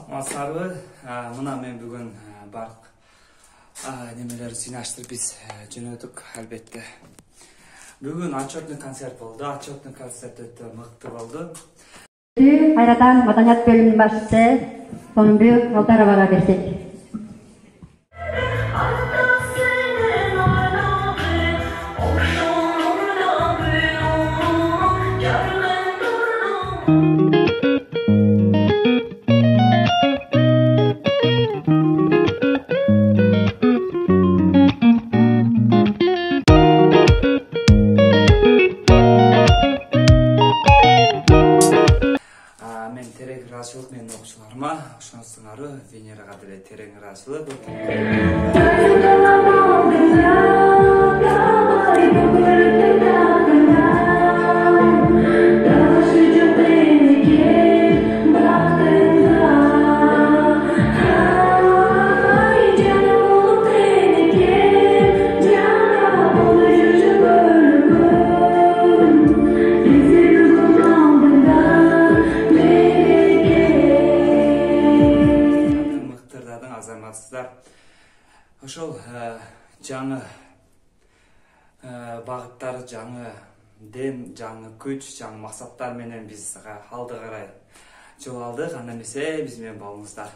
саламатсыздарбы? Мына мен бүгүн барк немелер жыйнаштырып биз жөнөдүк албетте. Бүгүн отчетный концерт болду. Отчетный концерт өтө мыкты болду. Кайрадан маданият бөлүмүнүн башчысы Сонунбек Алтаровага берсек. Мен терең ыраазычылык менин окуучуларыма, ошоңуздарга Венерага деле терең ыраазычылык. Азаматсыздар, ошол жаңы багыттар, жаңы дем, жаңы күч, жаңы максаттар менен биз алды карай жол алдык. Анда эмесе биз менен болуңуздар.